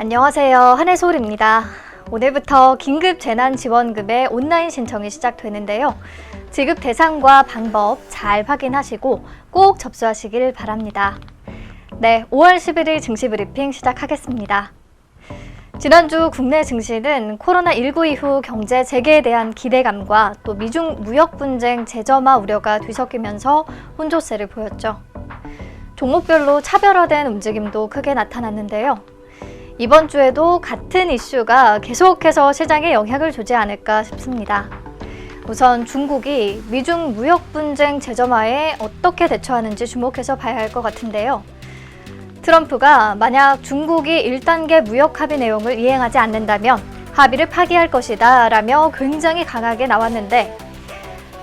안녕하세요. 한혜솔입니다. 오늘부터 긴급재난지원금의 온라인 신청이 시작되는데요. 지급 대상과 방법 잘 확인하시고 꼭 접수하시길 바랍니다. 네, 5월 11일 증시 브리핑 시작하겠습니다. 지난주 국내 증시는 코로나19 이후 경제 재개에 대한 기대감과 또 미중 무역 분쟁 재점화 우려가 뒤섞이면서 혼조세를 보였죠. 종목별로 차별화된 움직임도 크게 나타났는데요. 이번 주에도 같은 이슈가 계속해서 시장에 영향을 주지 않을까 싶습니다. 우선 중국이 미중 무역 분쟁 재점화에 어떻게 대처하는지 주목해서 봐야 할 것 같은데요. 트럼프가 만약 중국이 1단계 무역 합의 내용을 이행하지 않는다면 합의를 파기할 것이다 라며 굉장히 강하게 나왔는데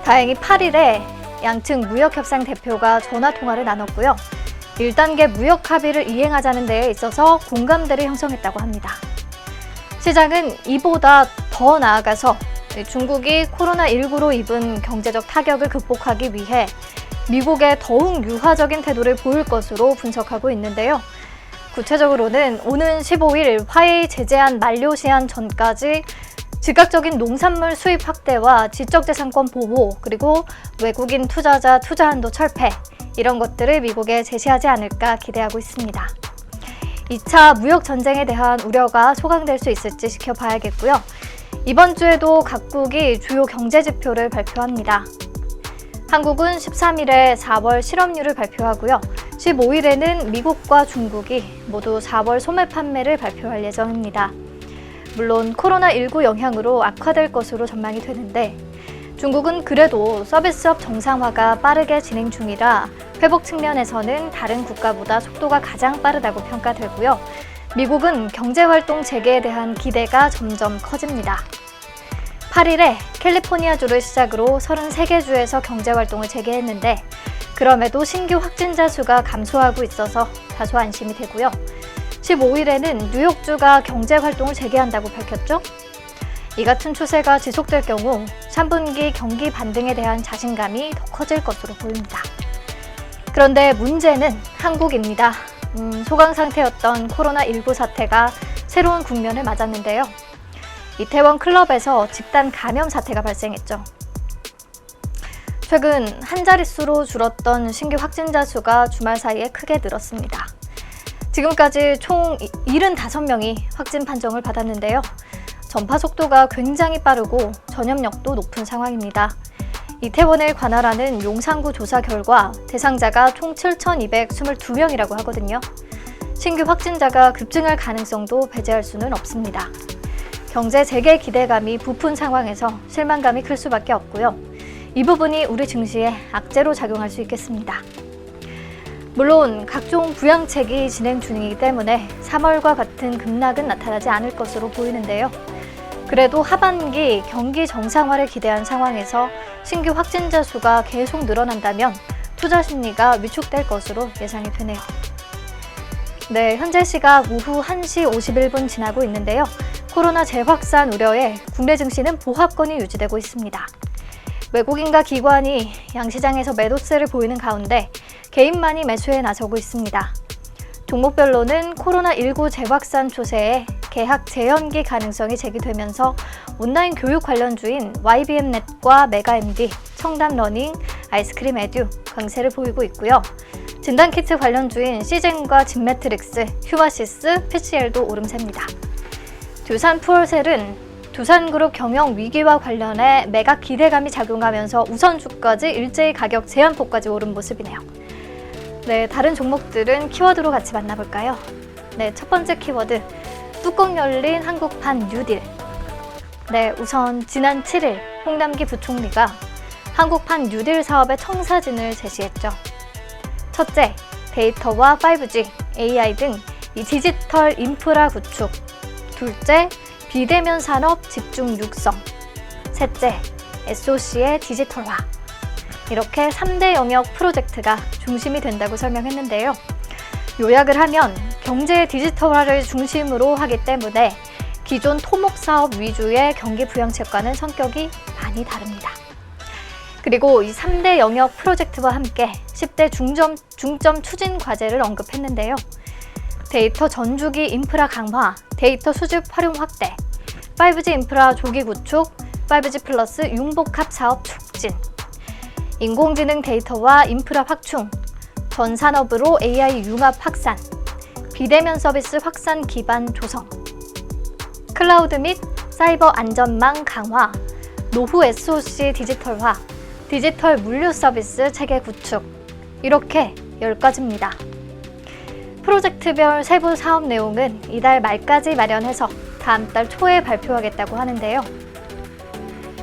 다행히 8일에 양측 무역협상 대표가 전화통화를 나눴고요. 1단계 무역 합의를 이행하자는 데에 있어서 공감대를 형성했다고 합니다. 시장은 이보다 더 나아가서 중국이 코로나19로 입은 경제적 타격을 극복하기 위해 미국에 더욱 유화적인 태도를 보일 것으로 분석하고 있는데요. 구체적으로는 오는 15일 화웨이 제재안 만료 시한 전까지 즉각적인 농산물 수입 확대와 지적재산권 보호, 그리고 외국인 투자자 투자 한도 철폐, 이런 것들을 미국에 제시하지 않을까 기대하고 있습니다. 2차 무역 전쟁에 대한 우려가 소강될 수 있을지 지켜봐야겠고요. 이번 주에도 각국이 주요 경제 지표를 발표합니다. 한국은 13일에 4월 실업률을 발표하고요. 15일에는 미국과 중국이 모두 4월 소매 판매를 발표할 예정입니다. 물론 코로나19 영향으로 악화될 것으로 전망이 되는데 중국은 그래도 서비스업 정상화가 빠르게 진행 중이라 회복 측면에서는 다른 국가보다 속도가 가장 빠르다고 평가되고요. 미국은 경제활동 재개에 대한 기대가 점점 커집니다. 8일에 캘리포니아주를 시작으로 33개 주에서 경제활동을 재개했는데 그럼에도 신규 확진자 수가 감소하고 있어서 다소 안심이 되고요. 15일에는 뉴욕주가 경제활동을 재개한다고 밝혔죠. 이 같은 추세가 지속될 경우 3분기 경기 반등에 대한 자신감이 더 커질 것으로 보입니다. 그런데 문제는 한국입니다. 소강 상태였던 코로나19 사태가 새로운 국면을 맞았는데요. 이태원 클럽에서 집단 감염 사태가 발생했죠. 최근 한 자릿수로 줄었던 신규 확진자 수가 주말 사이에 크게 늘었습니다. 지금까지 총 75명이 확진 판정을 받았는데요. 전파 속도가 굉장히 빠르고 전염력도 높은 상황입니다. 이태원을 관할하는 용산구 조사 결과 대상자가 총 7,222명이라고 하거든요. 신규 확진자가 급증할 가능성도 배제할 수는 없습니다. 경제 재개 기대감이 부푼 상황에서 실망감이 클 수밖에 없고요. 이 부분이 우리 증시에 악재로 작용할 수 있겠습니다. 물론 각종 부양책이 진행 중이기 때문에 3월과 같은 급락은 나타나지 않을 것으로 보이는데요. 그래도 하반기 경기 정상화를 기대한 상황에서 신규 확진자 수가 계속 늘어난다면 투자 심리가 위축될 것으로 예상이 되네요. 네, 현재 시각 오후 1시 51분 지나고 있는데요. 코로나 재확산 우려에 국내 증시는 보합권이 유지되고 있습니다. 외국인과 기관이 양시장에서 매도세를 보이는 가운데 개인만이 매수에 나서고 있습니다. 종목별로는 코로나19 재확산 추세에 계약 재연기 가능성이 제기되면서 온라인 교육 관련주인 YBM넷과 메가MD, 청담러닝, 아이스크림 에듀 강세를 보이고 있고요. 진단키트 관련주인 시젠과 진매트릭스, 휴마시스, PCL도 오름세입니다. 두산푸얼셀은 두산그룹 경영 위기와 관련해 매각 기대감이 작용하면서 우선주까지 일제히 가격 제한폭까지 오른 모습이네요. 네, 다른 종목들은 키워드로 같이 만나볼까요? 네, 첫 번째 키워드, 뚜껑 열린 한국판 뉴딜. 네, 우선 지난 7일 홍남기 부총리가 한국판 뉴딜 사업의 청사진을 제시했죠. 첫째, 데이터와 5G, AI 등 이 디지털 인프라 구축. 둘째, 비대면 산업 집중 육성. 셋째, SOC의 디지털화. 이렇게 3대 영역 프로젝트가 중심이 된다고 설명했는데요. 요약을 하면 경제 디지털화를 중심으로 하기 때문에 기존 토목 사업 위주의 경기 부양책과는 성격이 많이 다릅니다. 그리고 이 3대 영역 프로젝트와 함께 10대 중점 추진 과제를 언급했는데요. 데이터 전주기 인프라 강화, 데이터 수집 활용 확대, 5G 인프라 조기 구축, 5G 플러스 융복합 사업 촉진, 인공지능 데이터와 인프라 확충, 전 산업으로 AI 융합 확산, 비대면 서비스 확산 기반 조성, 클라우드 및 사이버 안전망 강화, 노후 SOC 디지털화, 디지털 물류 서비스 체계 구축, 이렇게 10가지입니다. 프로젝트별 세부 사업 내용은 이달 말까지 마련해서 다음 달 초에 발표하겠다고 하는데요.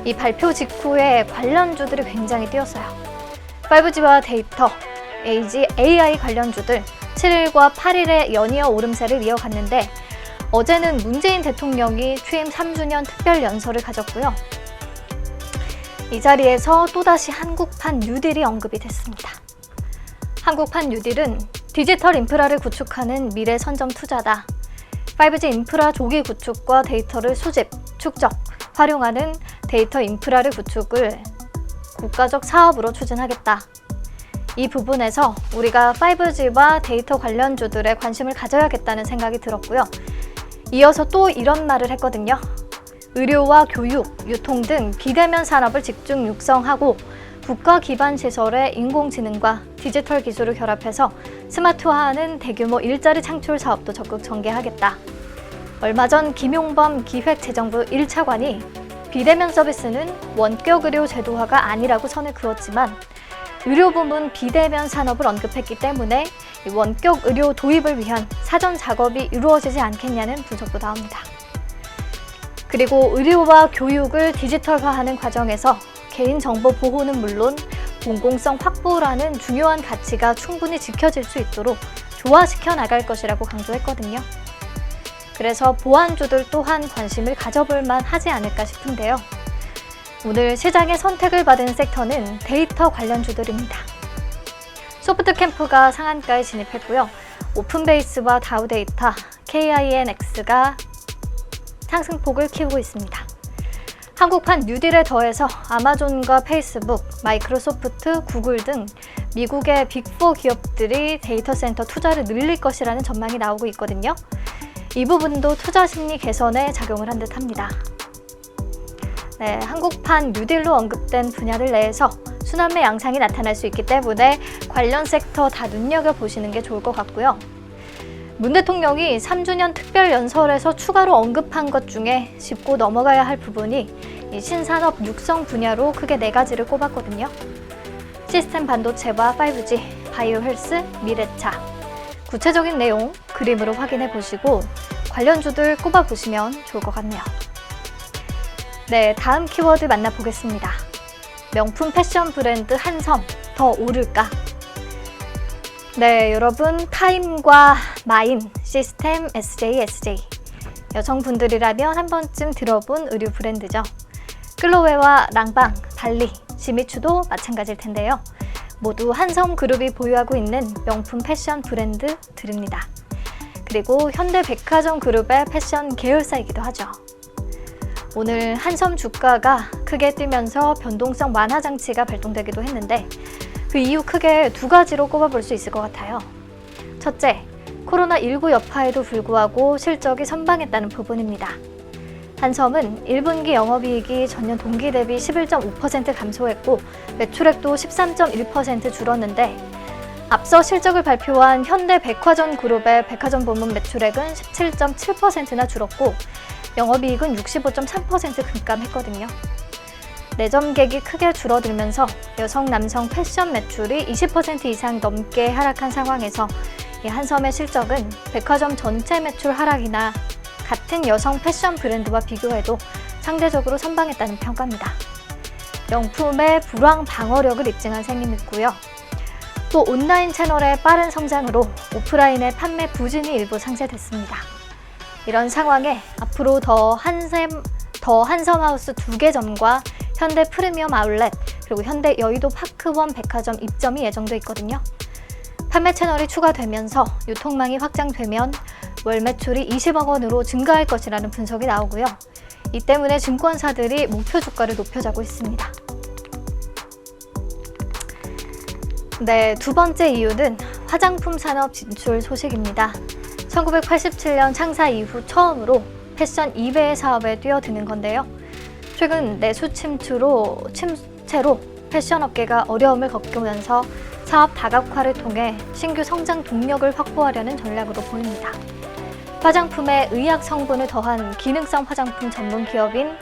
이 발표 직후에 관련주들이 굉장히 뛰었어요. 5G와 데이터, AI 관련주들 7일과 8일에 연이어 오름세를 이어갔는데 어제는 문재인 대통령이 취임 3주년 특별 연설을 가졌고요. 이 자리에서 또다시 한국판 뉴딜이 언급이 됐습니다. 한국판 뉴딜은 디지털 인프라를 구축하는 미래 선점 투자다. 5G 인프라 조기 구축과 데이터를 수집, 축적, 활용하는 데이터 인프라를 구축을 국가적 사업으로 추진하겠다. 이 부분에서 우리가 5G와 데이터 관련주들에 관심을 가져야겠다는 생각이 들었고요. 이어서 또 이런 말을 했거든요. 의료와 교육, 유통 등 비대면 산업을 집중 육성하고 국가 기반 시설의 인공지능과 디지털 기술을 결합해서 스마트화하는 대규모 일자리 창출 사업도 적극 전개하겠다. 얼마 전 김용범 기획재정부 1차관이 비대면 서비스는 원격 의료 제도화가 아니라고 선을 그었지만 의료 부문 비대면 산업을 언급했기 때문에 원격 의료 도입을 위한 사전 작업이 이루어지지 않겠냐는 분석도 나옵니다. 그리고 의료와 교육을 디지털화하는 과정에서 개인정보 보호는 물론 공공성 확보라는 중요한 가치가 충분히 지켜질 수 있도록 조화시켜 나갈 것이라고 강조했거든요. 그래서 보안주들 또한 관심을 가져볼 만하지 않을까 싶은데요. 오늘 시장의 선택을 받은 섹터는 데이터 관련주들입니다. 소프트캠프가 상한가에 진입했고요. 오픈베이스와 다우데이터, KINX가 상승폭을 키우고 있습니다. 한국판 뉴딜에 더해서 아마존과 페이스북, 마이크로소프트, 구글 등 미국의 빅4 기업들이 데이터 센터 투자를 늘릴 것이라는 전망이 나오고 있거든요. 이 부분도 투자 심리 개선에 작용을 한 듯합니다. 네, 한국판 뉴딜로 언급된 분야들 내에서 순환매 양상이 나타날 수 있기 때문에 관련 섹터 다 눈여겨보시는 게 좋을 것 같고요. 문 대통령이 3주년 특별 연설에서 추가로 언급한 것 중에 짚고 넘어가야 할 부분이 이 신산업 육성 분야로 크게 4가지를 꼽았거든요. 시스템 반도체와 5G, 바이오 헬스, 미래차. 구체적인 내용 그림으로 확인해 보시고 관련주들 꼽아보시면 좋을 것 같네요. 네, 다음 키워드 만나보겠습니다. 명품 패션 브랜드 한섬, 더 오를까? 네, 여러분 타임과 마인, 시스템, SJ. 여성분들이라면 한 번쯤 들어본 의류 브랜드죠. 클로웨와 랑방, 발리, 지미추도 마찬가지일 텐데요. 모두 한섬 그룹이 보유하고 있는 명품 패션 브랜드들입니다. 그리고 현대백화점 그룹의 패션 계열사이기도 하죠. 오늘 한섬 주가가 크게 뛰면서 변동성 완화 장치가 발동되기도 했는데 그 이유 크게 2가지로 꼽아볼 수 있을 것 같아요. 첫째, 코로나19 여파에도 불구하고 실적이 선방했다는 부분입니다. 한섬은 1분기 영업이익이 전년 동기 대비 11.5% 감소했고 매출액도 13.1% 줄었는데 앞서 실적을 발표한 현대백화점 그룹의 백화점 부문 매출액은 17.7%나 줄었고 영업이익은 65.3% 급감했거든요. 내점객이 크게 줄어들면서 여성, 남성 패션 매출이 20% 이상 넘게 하락한 상황에서 이 한섬의 실적은 백화점 전체 매출 하락이나 같은 여성 패션 브랜드와 비교해도 상대적으로 선방했다는 평가입니다. 명품의 불황 방어력을 입증한 셈이 있고요. 또 온라인 채널의 빠른 성장으로 오프라인의 판매 부진이 일부 상쇄됐습니다. 이런 상황에 앞으로 더 한섬하우스 2개점과 현대 프리미엄 아울렛 그리고 현대 여의도 파크원 백화점 입점이 예정돼 있거든요. 판매 채널이 추가되면서 유통망이 확장되면 월 매출이 20억 원으로 증가할 것이라는 분석이 나오고요. 이 때문에 증권사들이 목표 주가를 높여자고 있습니다. 네, 2번째 이유는 화장품 산업 진출 소식입니다. 1987년 창사 이후 처음으로 패션 이베이 사업에 뛰어드는 건데요. 최근 내수 침체로 패션 업계가 어려움을 겪으면서 사업 다각화를 통해 신규 성장 동력을 확보하려는 전략으로 보입니다. 화장품에 의약 성분을 더한 기능성 화장품 전문 기업인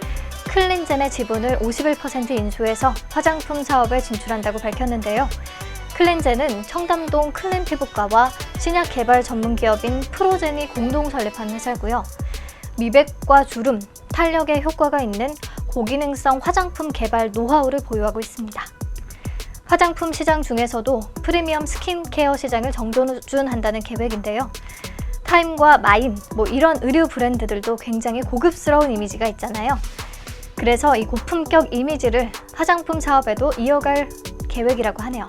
클린젠의 지분을 51% 인수해서 화장품 사업에 진출한다고 밝혔는데요. 클린젠은 청담동 클린피부과와 신약 개발 전문 기업인 프로젠이 공동 설립한 회사고요. 미백과 주름, 탄력에 효과가 있는 고기능성 화장품 개발 노하우를 보유하고 있습니다. 화장품 시장 중에서도 프리미엄 스킨케어 시장을 정조준한다는 계획인데요. 타임과 마임, 이런 의류 브랜드들도 굉장히 고급스러운 이미지가 있잖아요. 그래서 이 고품격 이미지를 화장품 사업에도 이어갈 계획이라고 하네요.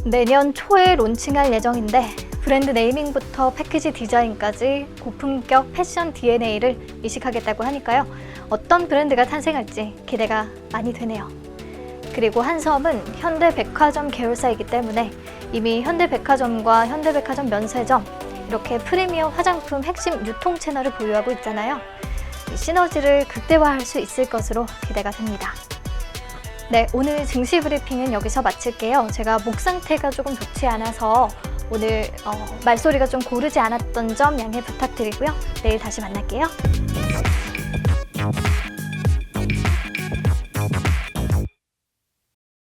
내년 초에 론칭할 예정인데 브랜드 네이밍부터 패키지 디자인까지 고품격 패션 DNA를 이식하겠다고 하니까요. 어떤 브랜드가 탄생할지 기대가 많이 되네요. 그리고 한섬은 현대백화점 계열사이기 때문에 이미 현대백화점과 현대백화점 면세점 이렇게 프리미엄 화장품 핵심 유통 채널을 보유하고 있잖아요. 이 시너지를 극대화할 수 있을 것으로 기대가 됩니다. 네, 오늘 증시 브리핑은 여기서 마칠게요. 제가 목 상태가 조금 좋지 않아서 오늘 말소리가 좀 고르지 않았던 점 양해 부탁드리고요. 내일 다시 만날게요.